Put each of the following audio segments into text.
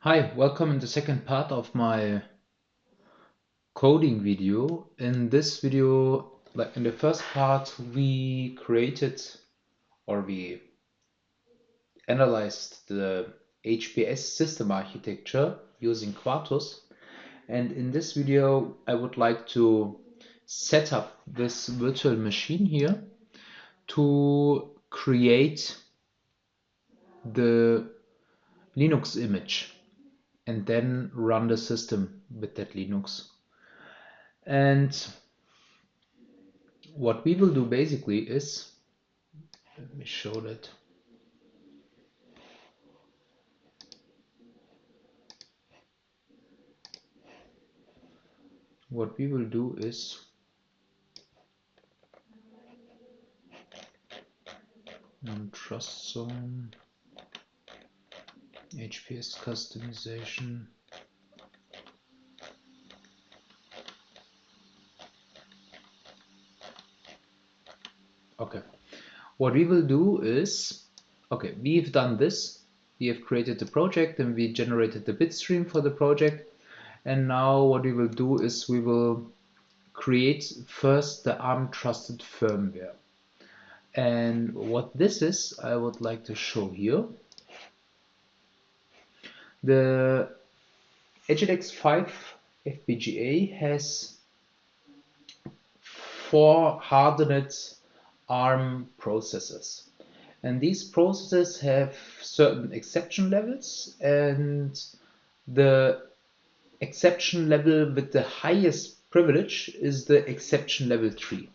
Hi, welcome in the second part of my coding video. In this video, like in the first part, we created or we analyzed the HPS system architecture using Quartus. And in this video, I would like to set up this virtual machine here to create the Linux image and then run the system with that Linux. And what we will do basically is, let me show that. What we will do is ARM TrustZone, HPS customization. Okay, what we will do is, okay, we've done this. We have created the project and we generated the bitstream for the project. And now what we will do is we will create first the ARM trusted firmware. And what this is, I would like to show here. The Agilex5 FPGA has 4 hardened ARM processors. And these processors have certain exception levels, and the exception level with the highest privilege is the exception level 3.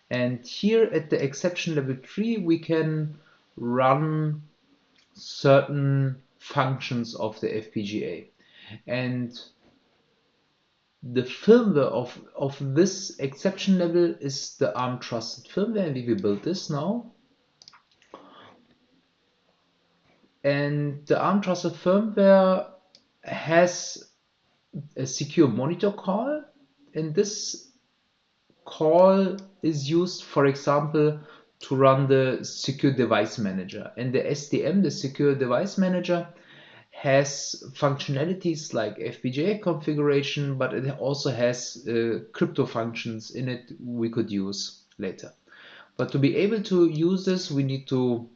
And here at the exception level 3, we can run certain functions of the FPGA. And the firmware of this exception level is the ARM trusted firmware, and we will build this now. And the ARM trusted firmware has a secure monitor call, and this call is used, for example, to run the secure device manager. And the SDM, the secure device manager, has functionalities like FPGA configuration, but it also has crypto functions in it we could use later. But to be able to use this, we need to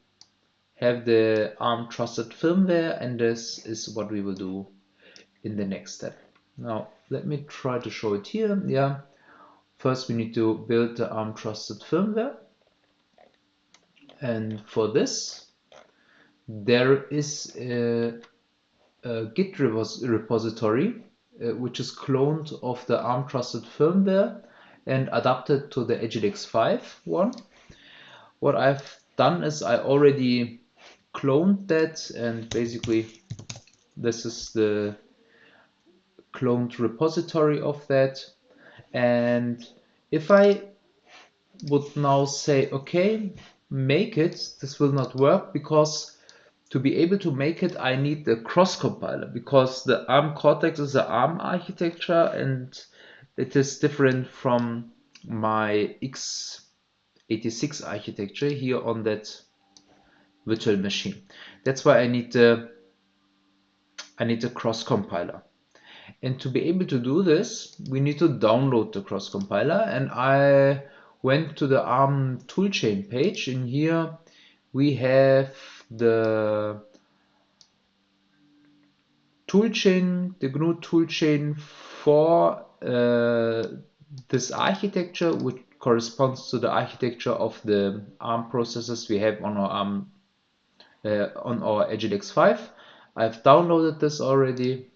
have the ARM trusted firmware, and this is what we will do in the next step. Now, let me try to show it here. Yeah, first we need to build the ARM trusted firmware. And for this, there is a Git repository which is cloned of the ARM trusted firmware and adapted to the Agilex5 one. What I've done is I already cloned that, and basically this is the cloned repository of that. And if I would now say, okay, make it, this will not work, because to be able to make it, I need the cross compiler, because the ARM Cortex is an ARM architecture and it is different from my x86 architecture here on that virtual machine. That's why I need the cross compiler. And to be able to do this, we need to download the cross compiler. And I went to the ARM toolchain page, and here we have the toolchain, the GNU toolchain for this architecture, which corresponds to the architecture of the ARM processors we have on our Agilex5. I've downloaded this already.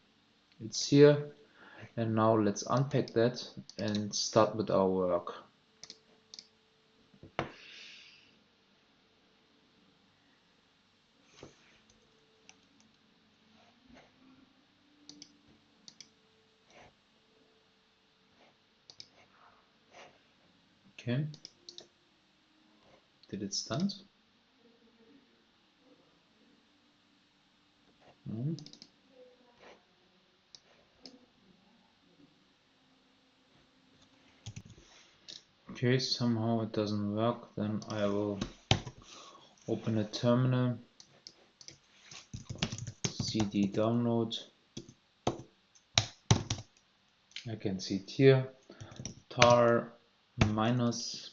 It's here. And now let's unpack that and start with our work. Okay. Did it start? No. Okay, somehow it doesn't work. Then I will open a terminal, cd download. I can see it here, tar minus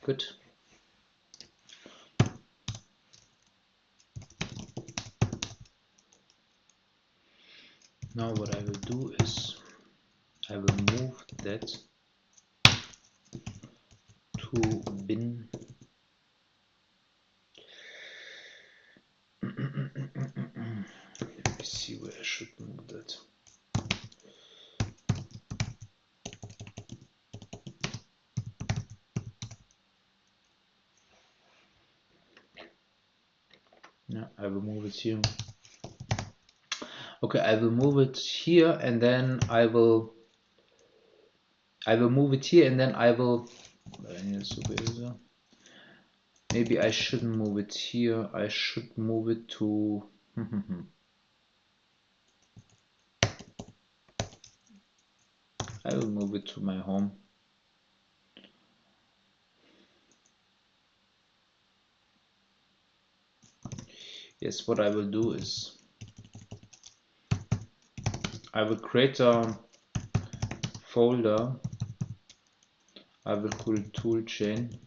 good. Now what I will do is I will move that to bin. Let me see where I should move that. Yeah, I will move it here. Okay, I will move it here, and then I will move it here, and then I will. Maybe I shouldn't move it here. I should move it to. I will move it to my home. Yes, what I will do is I will create a folder. I will call it toolchain.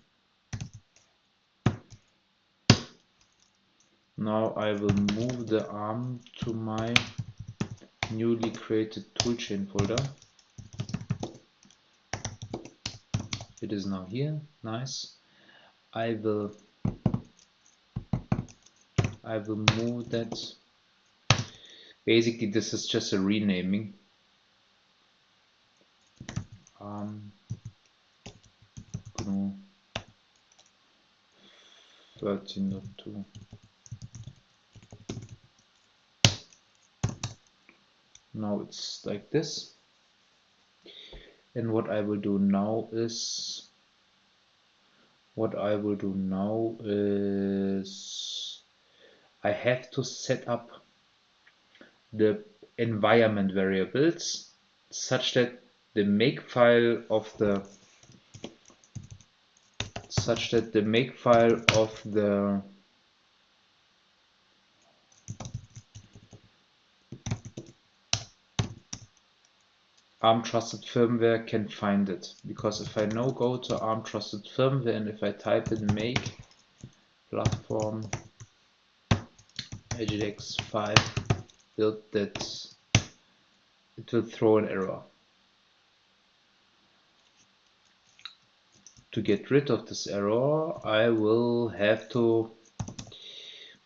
Now I will move the ARM to my newly created toolchain folder. It is now here. Nice. I will move that. Basically, this is just a renaming. 13.2. Now it's like this. And what I will do now is I have to set up the environment variables such that the makefile of the ARM Trusted Firmware can find it. Because if I now go to ARM Trusted Firmware and if I type in make platform Agilex 5 build that, it will throw an error. To get rid of this error, I will have to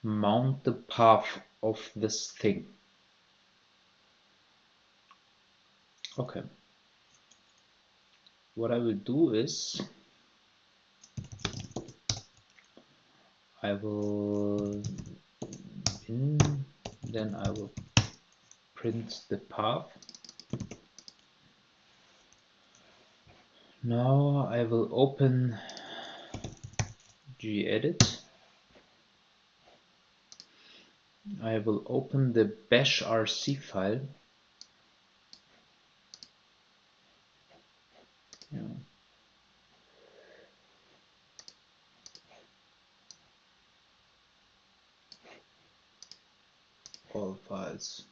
mount the path of this thing. Okay. What I will do is I will then I will print the path. Now I will open gedit. I will open the bash rc file. Yeah. All files.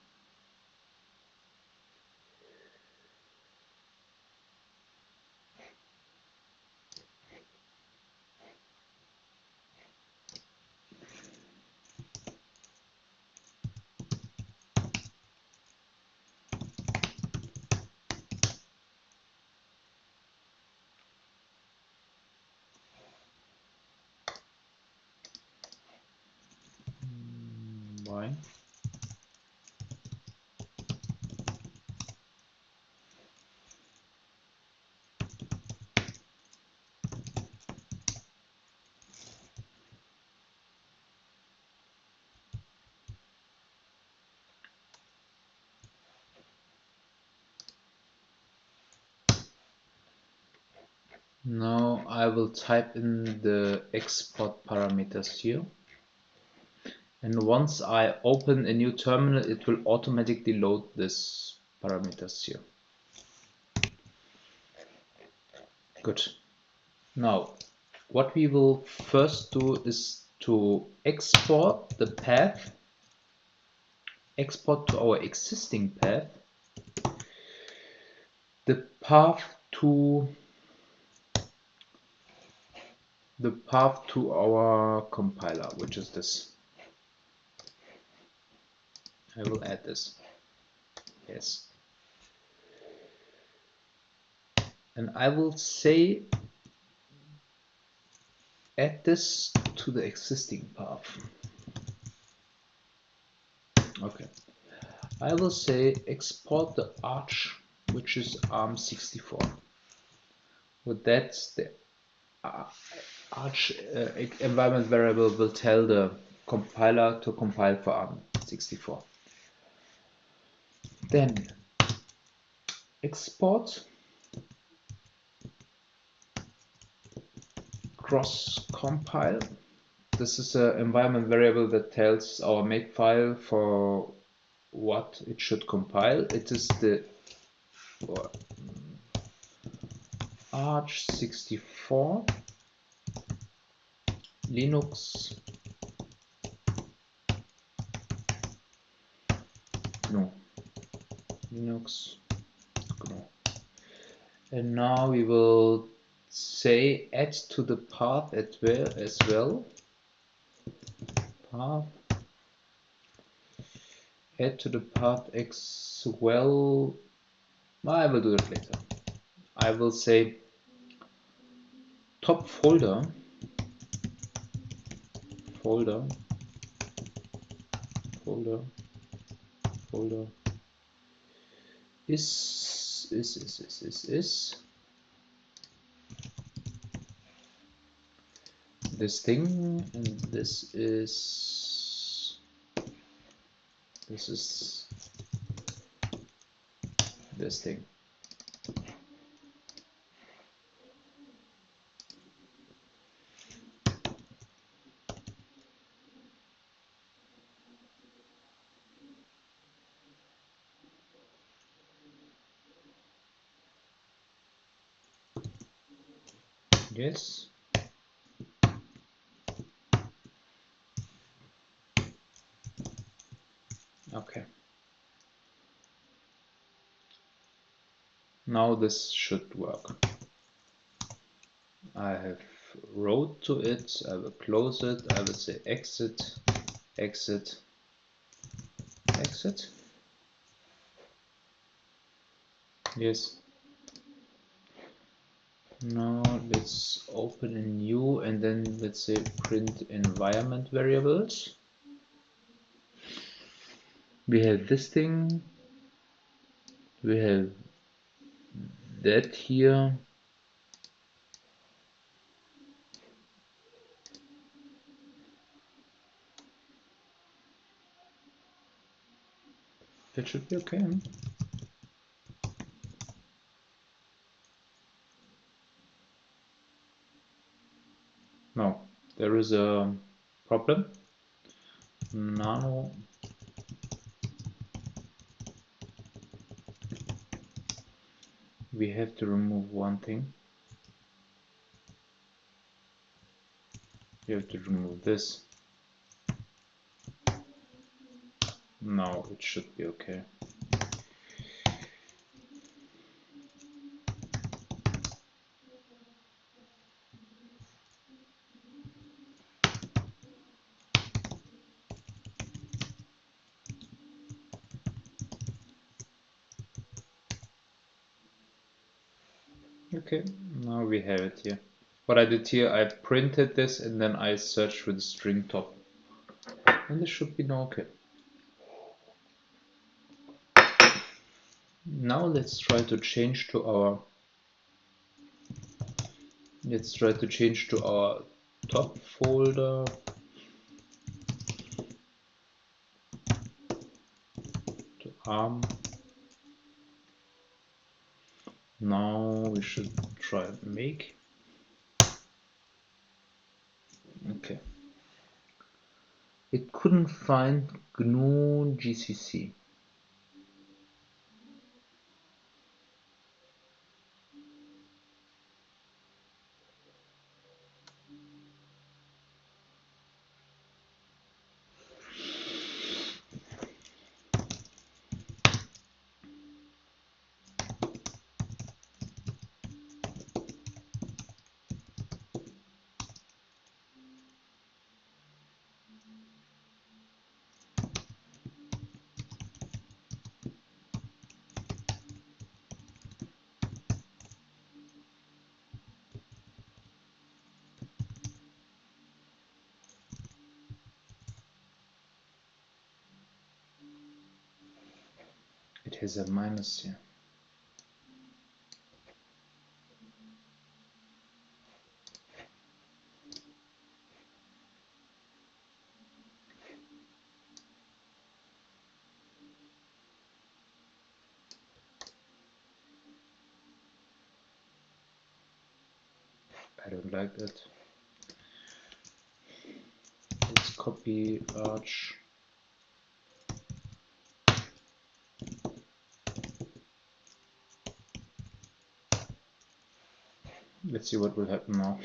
Why? Now I will type in the export parameters here. And once I open a new terminal, it will automatically load this parameters here. Good. Now, what we will first do is to export the path, export to our existing path, the path to our compiler, which is this. I will add this. Yes. And I will say add this to the existing path. Okay. I will say export the arch, which is ARM64. With that, the arch environment variable will tell the compiler to compile for ARM64. Then export cross compile. This is an environment variable that tells our makefile for what it should compile. It is the arch64 Linux Linux GNU. And now we will say add to the path as well. Path. Add to the path as well. I will do it later. I will say top folder is this thing, and this is this thing. Yes. Okay. Now this should work. I have wrote to it. I will close it. I will say exit, exit, exit. Yes. Now let's open a new, and then let's say print environment variables. We have this thing. We have that here. That should be okay. No, there is a problem. Now we have to remove one thing. You have to remove this. Now it should be okay. Okay, now we have it here. What I did here, I printed this and then I searched with the string top. And this should be now okay. Now let's try to change to our top folder. To ARM. Now we should try make. Okay. It couldn't find GNU GCC. It has a minus here. I don't like that. Let's copy arch. Let's see what will happen now.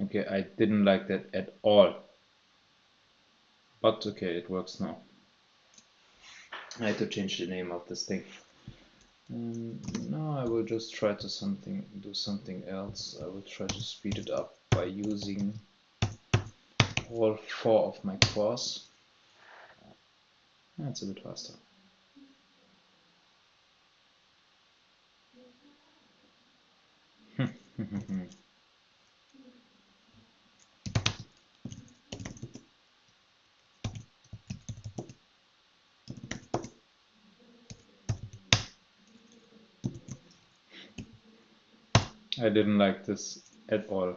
Okay, I didn't like that at all. But okay, it works now. I had to change the name of this thing. Now I will just try to do something else. I will try to speed it up by using all 4 of my cores. That's a bit faster. I didn't like this at all.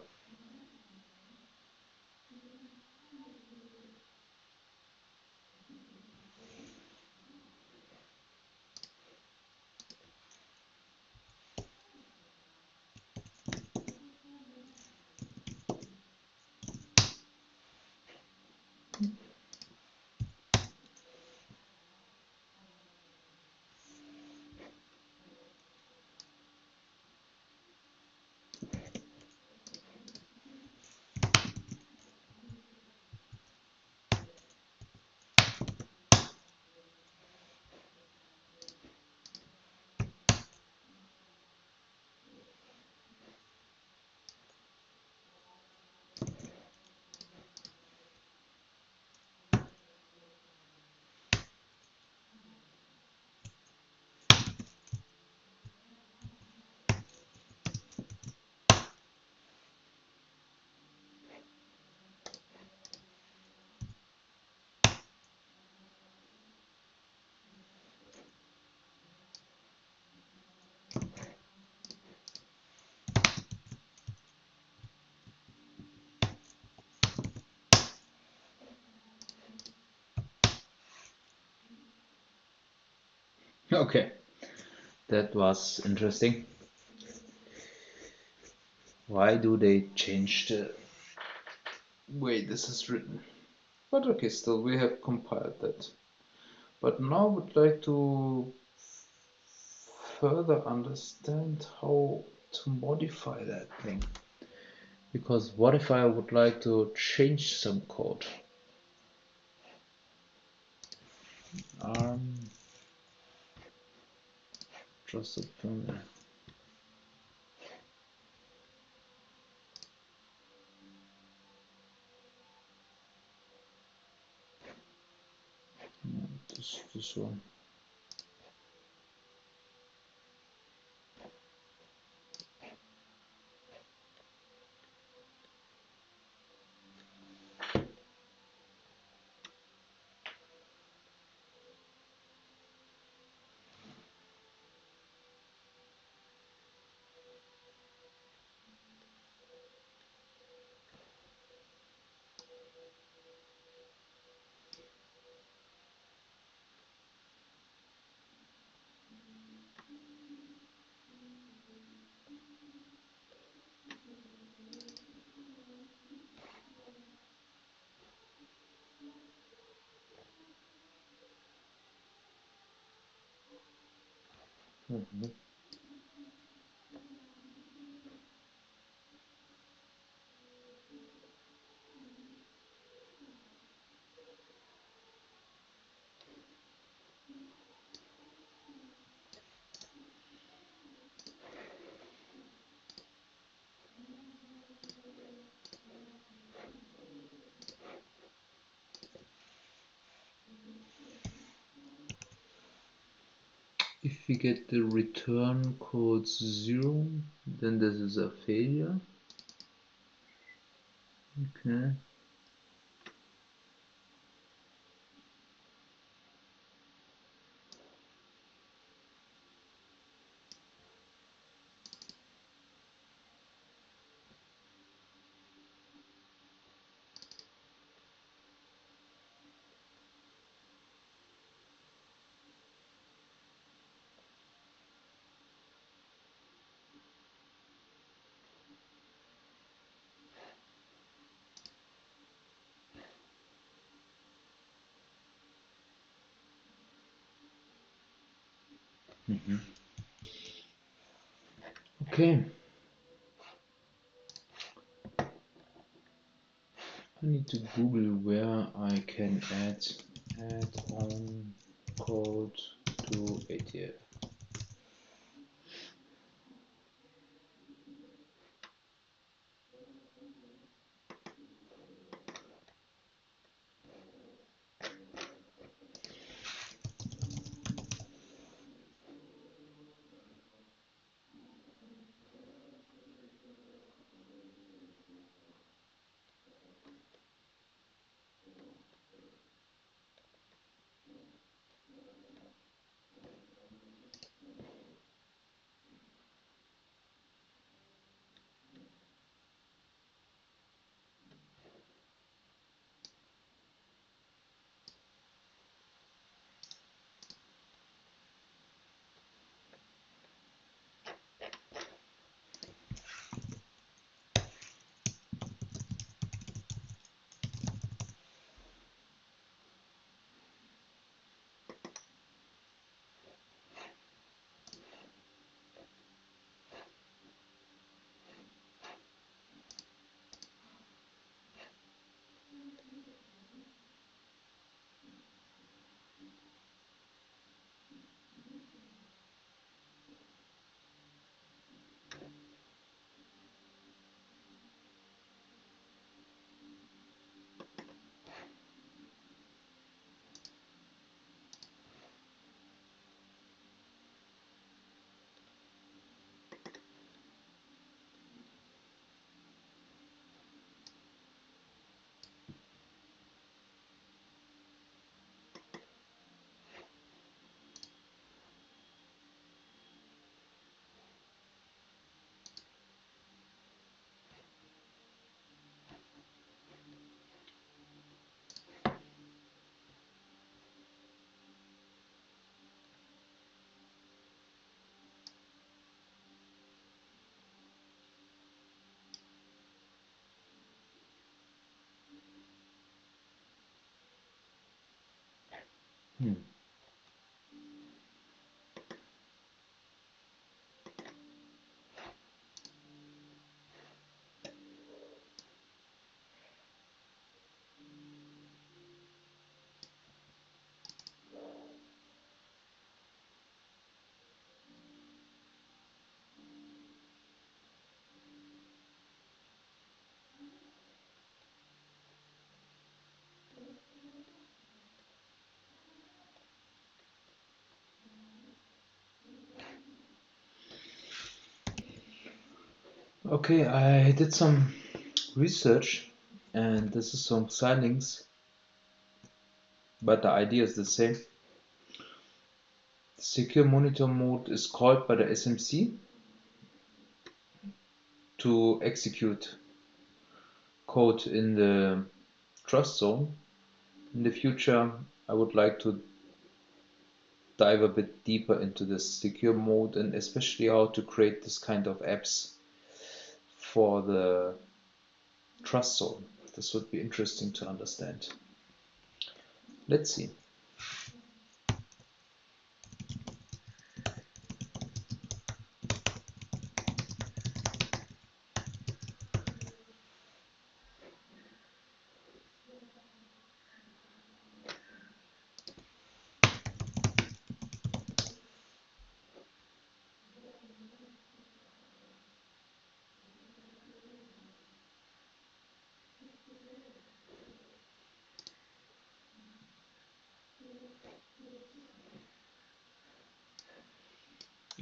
Okay, that was interesting. Why do they change the way this is written? But okay, still we have compiled that. But now I would like to further understand how to modify that thing. Because what if I would like to change some code? ARM trusted firmware. This one. Mhm. If we get the return code 0, then this is a failure. Okay. Okay. I need to Google where I can add on code to ATF. Hmm. Okay, I did some research and this is some signings, but the idea is the same. The secure monitor mode is called by the SMC to execute code in the trust zone. In the future, I would like to dive a bit deeper into this secure mode and especially how to create this kind of apps for the trust zone. This would be interesting to understand. Let's see.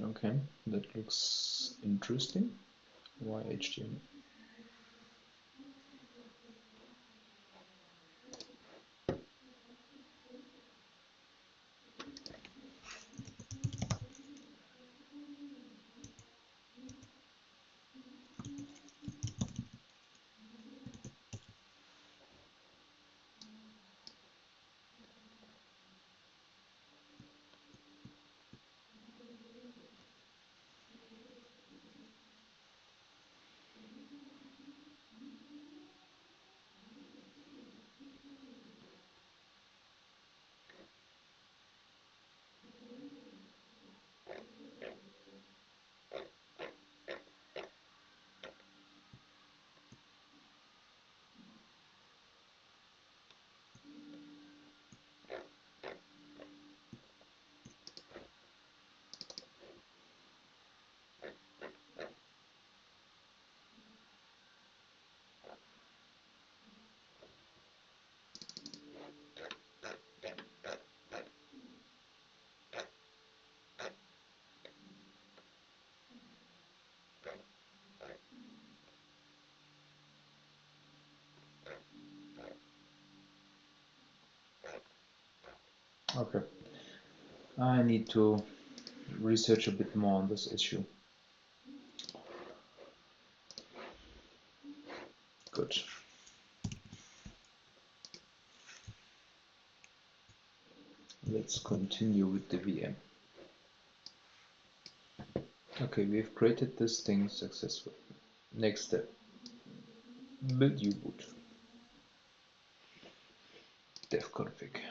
Okay, that looks interesting. Why HTML? Okay, I need to research a bit more on this issue. Good. Let's continue with the VM. Okay, we've created this thing successfully. Next step, build U-boot. Dev config.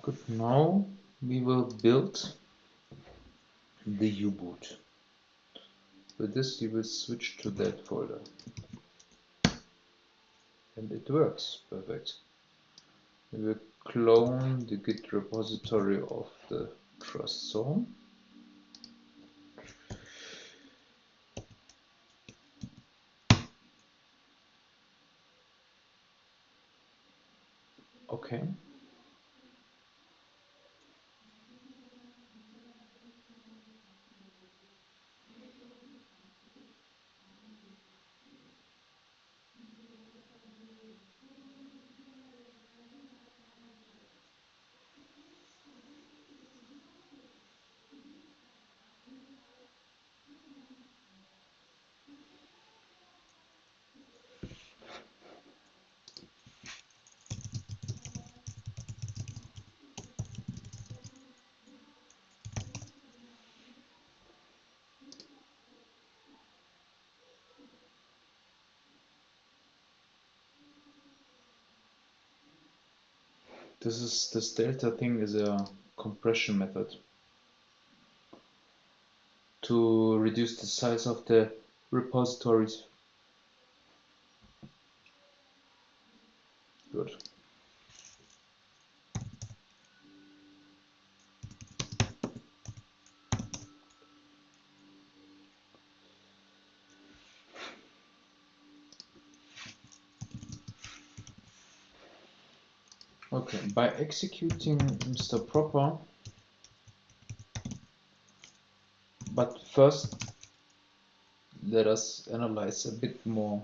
Good, now we will build the U-boot. With this you will switch to that folder. And it works, perfect. We will clone the Git repository of the TrustZone. Okay. This delta thing is a compression method to reduce the size of the repositories. Good. Okay, by executing Mr. Proper, but first let us analyze a bit more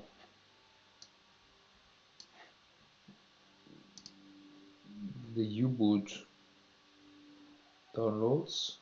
the U-boot downloads.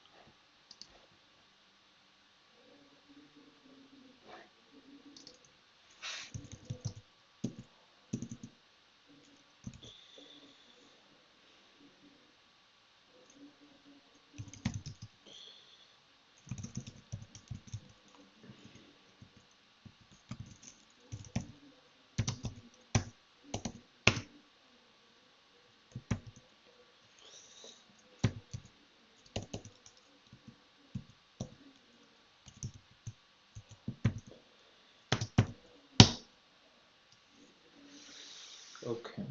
Okay.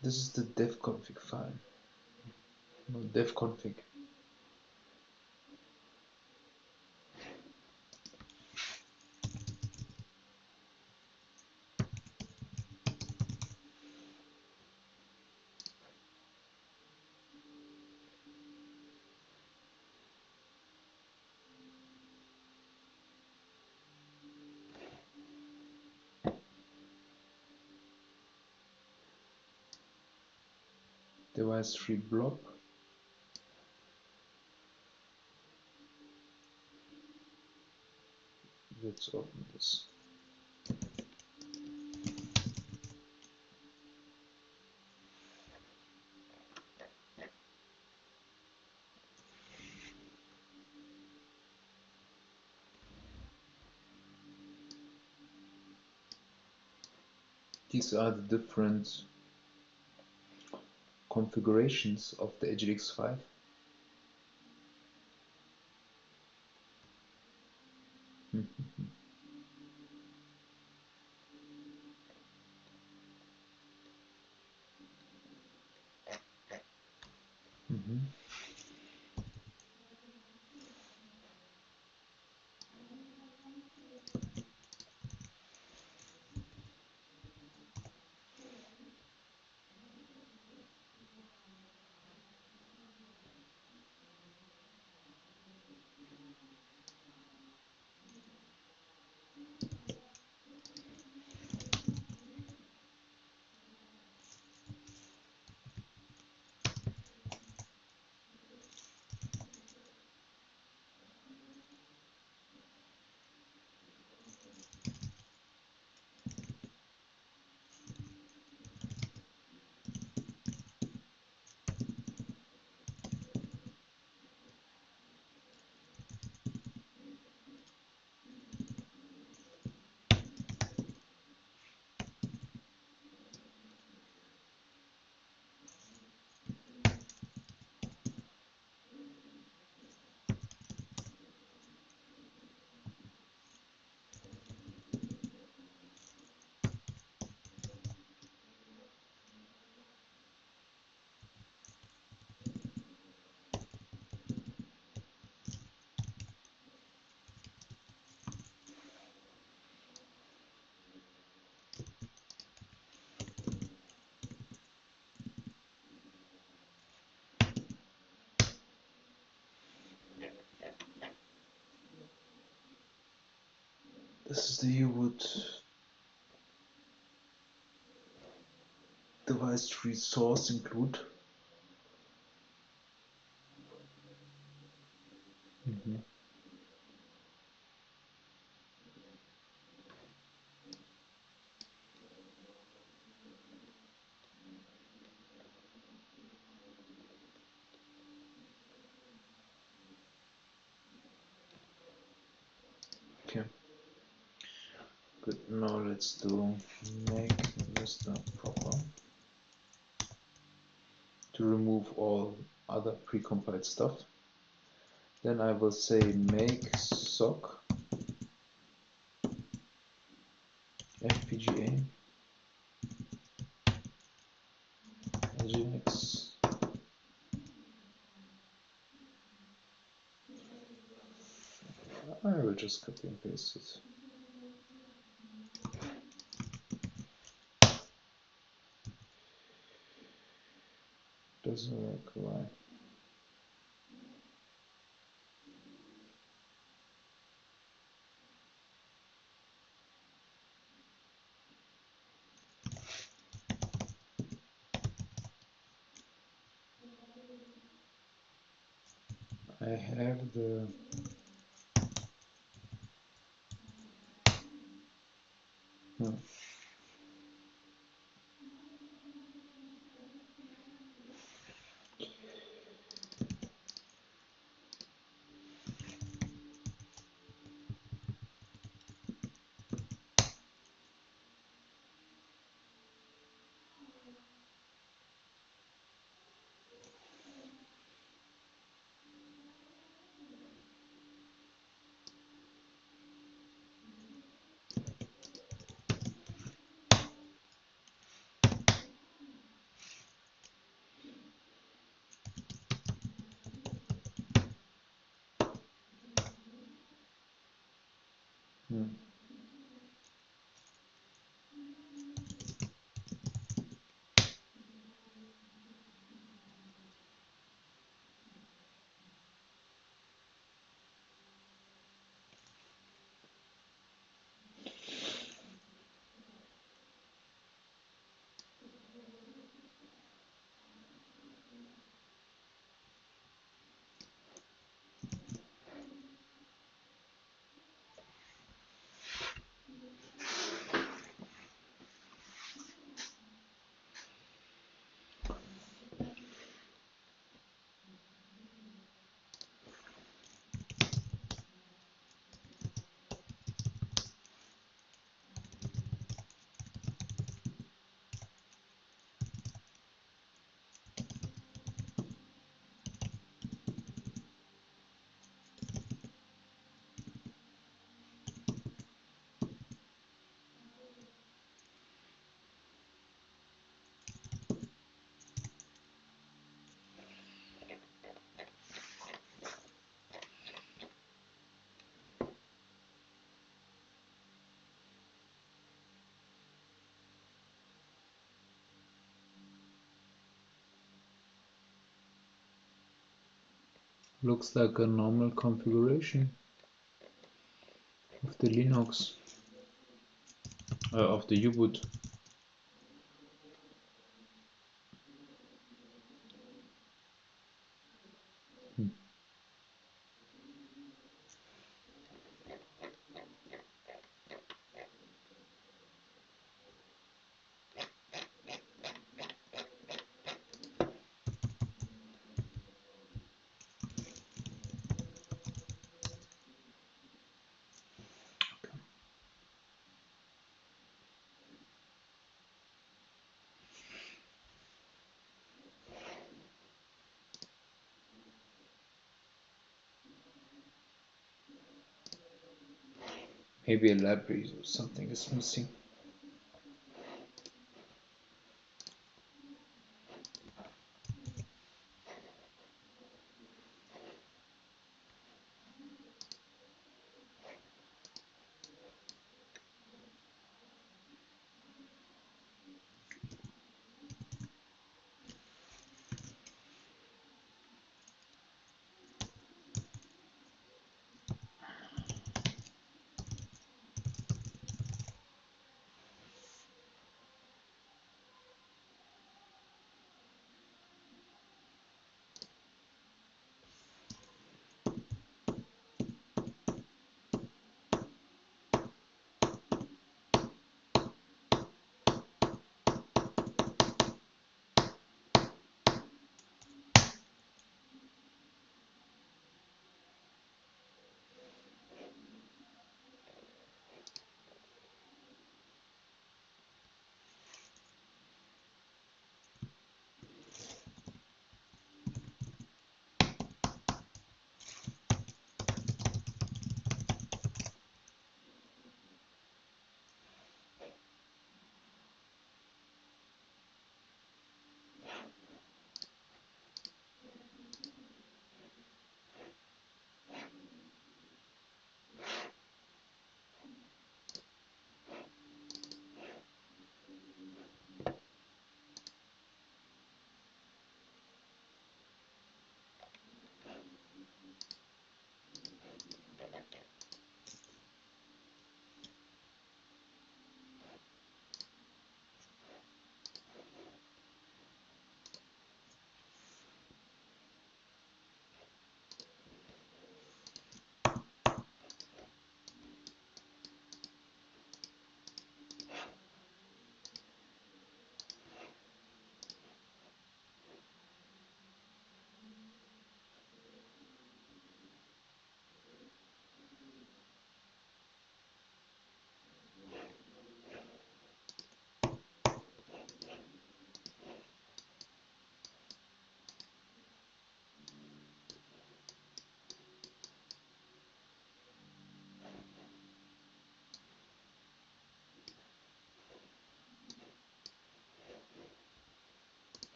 This is the dev config file. No, dev config. device tree blob. Let's open this. These are the different configurations of the Agilex 5. This is the U-boot device tree source include. Okay, good. Now let's do make Vista proper to remove all other precompiled stuff. Then I will say make SoC FPGA Agilex. I will just copy and paste it. Doesn't work. Why? I have the Looks like a normal configuration of the Linux, of the U-boot. Maybe a library or something is missing.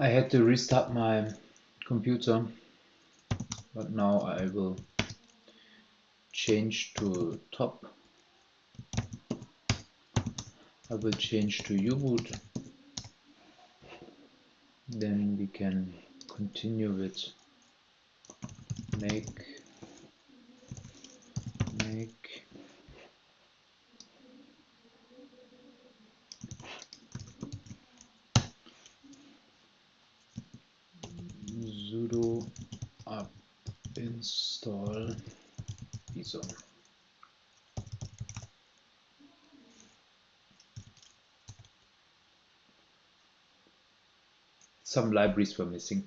I had to restart my computer, but now I will change to top. I will change to U-boot. Then we can continue with make sudo apt install ISO. Some libraries were missing.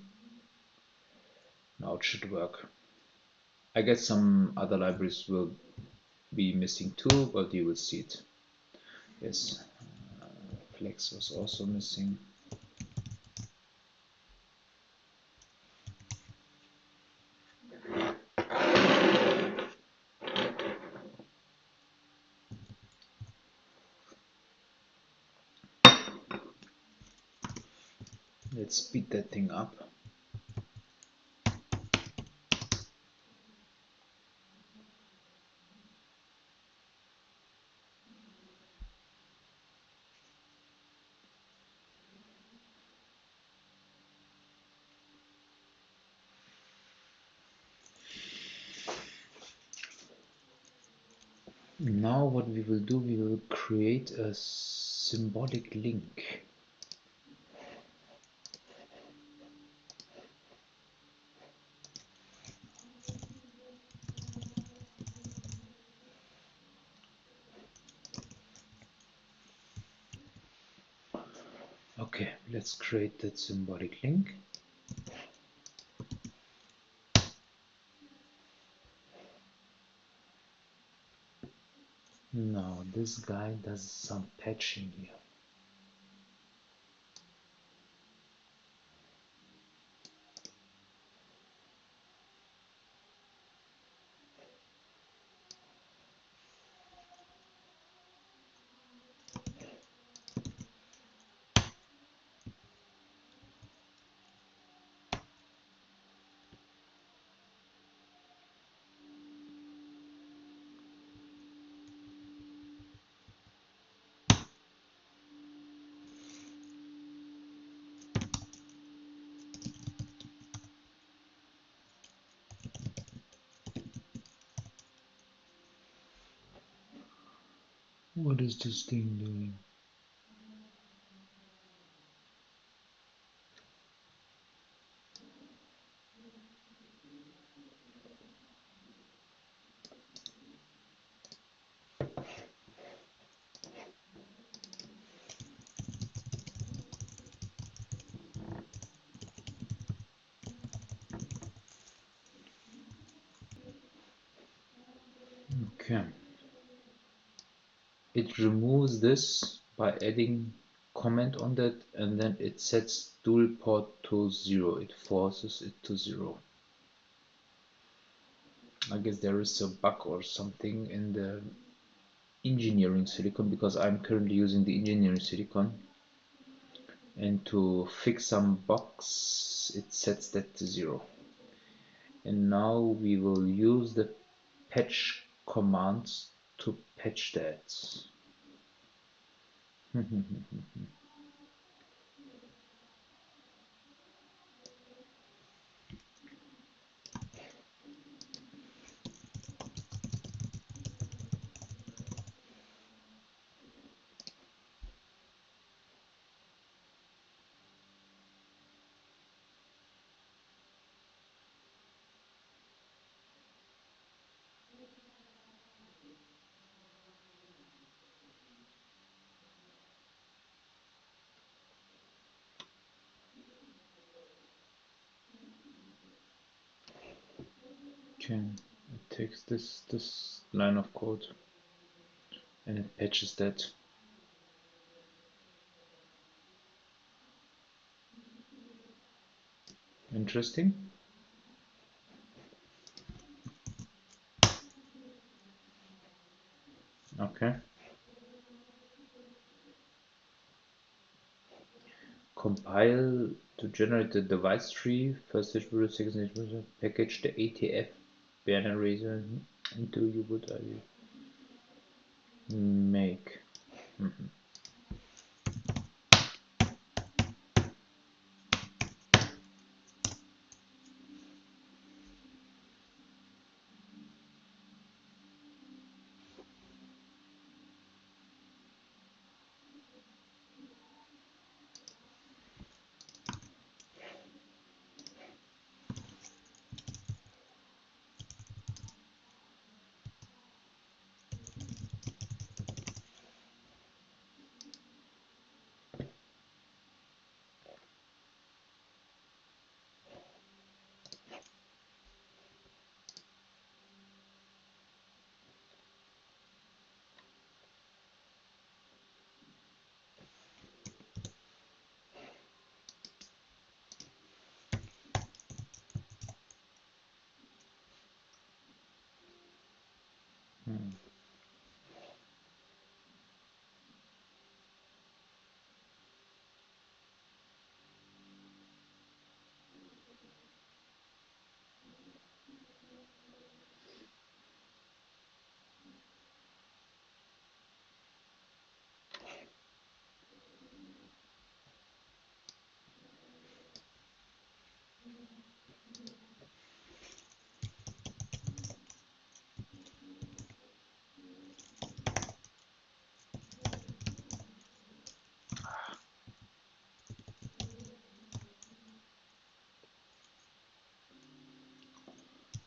Now it should work. I guess some other libraries will be missing too, but you will see it. Yes, flex was also missing. Let's speed that thing up. Now what we will do, we will create a symbolic link. Okay, let's create that symbolic link. Now this guy does some patching here. What is this thing doing? Okay. It removes this by adding comment on that, and then it sets dual port to 0. It forces it to 0. I guess there is a bug or something in the engineering silicon, because I'm currently using the engineering silicon, and to fix some bugs it sets that to 0. And now we will use the patch commands to patch that. Okay, it takes this line of code and it patches that. Interesting. Okay. Compile to generate the device tree. First stage will second stage will package the ATF binary into you would make.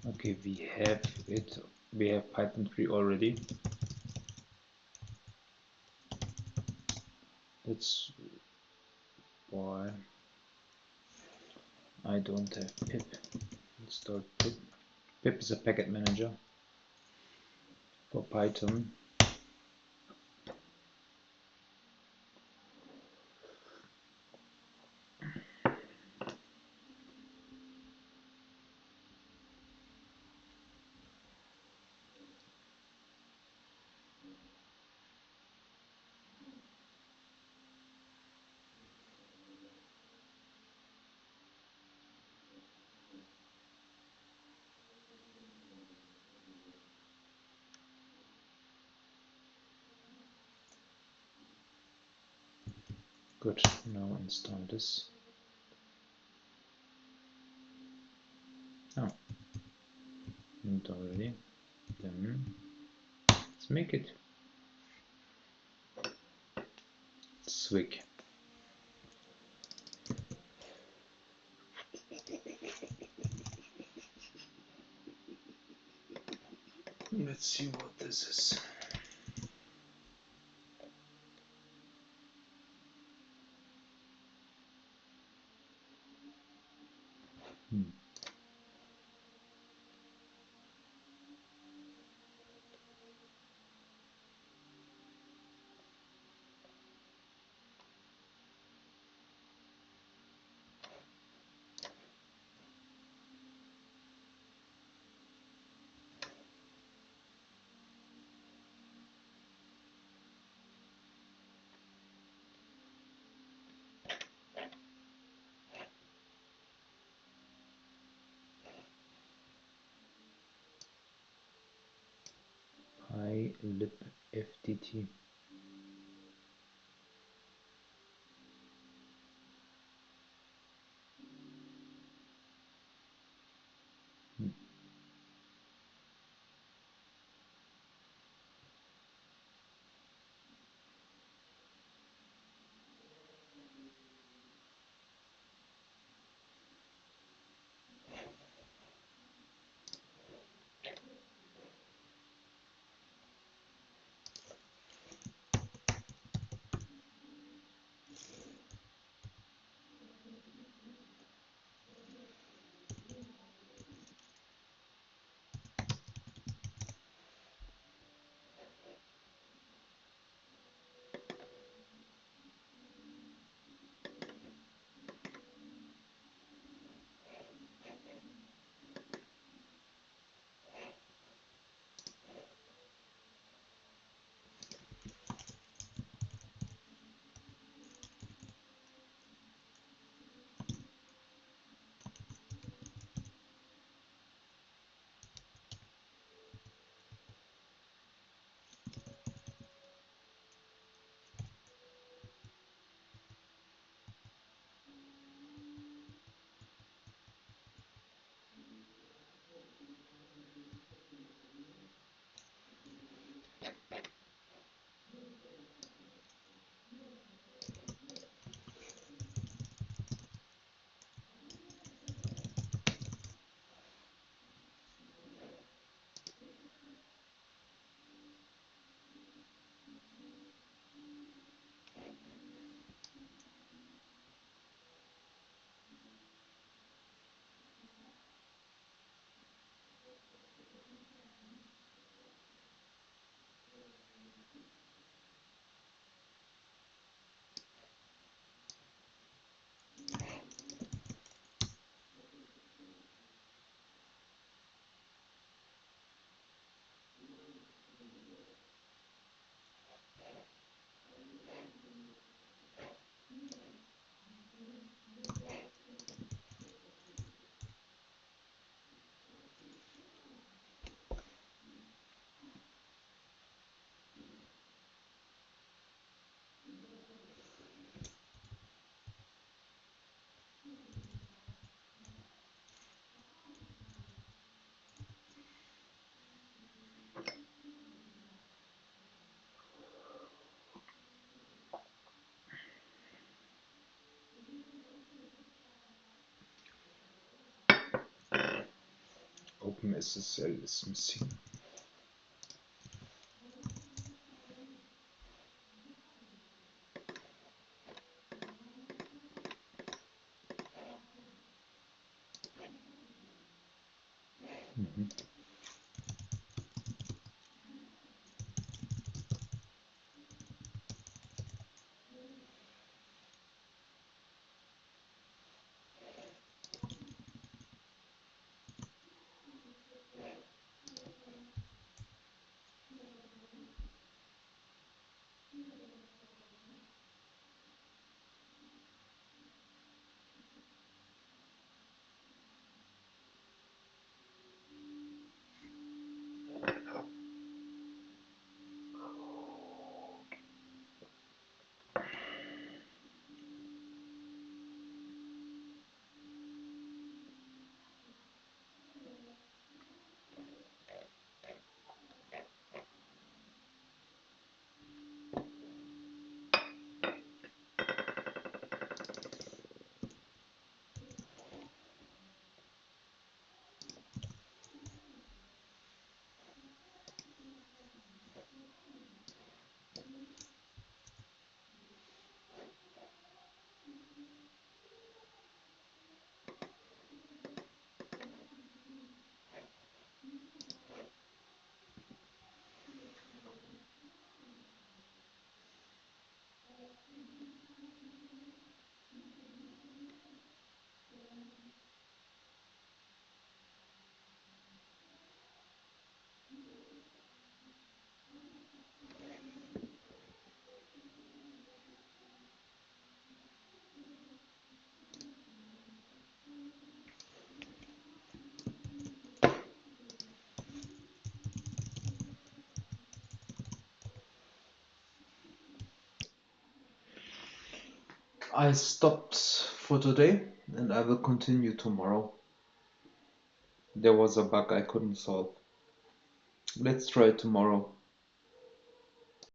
Okay, we have it. We have Python 3 already. That's why I don't have pip installed. Pip is a packet manager for Python. Good, now install this. Oh, not already. Then let's make it. Swig. Let's see what this is. Pylib fdt. OpenSSL is missing. I stopped for today and I will continue tomorrow. There was a bug I couldn't solve. Let's try it tomorrow.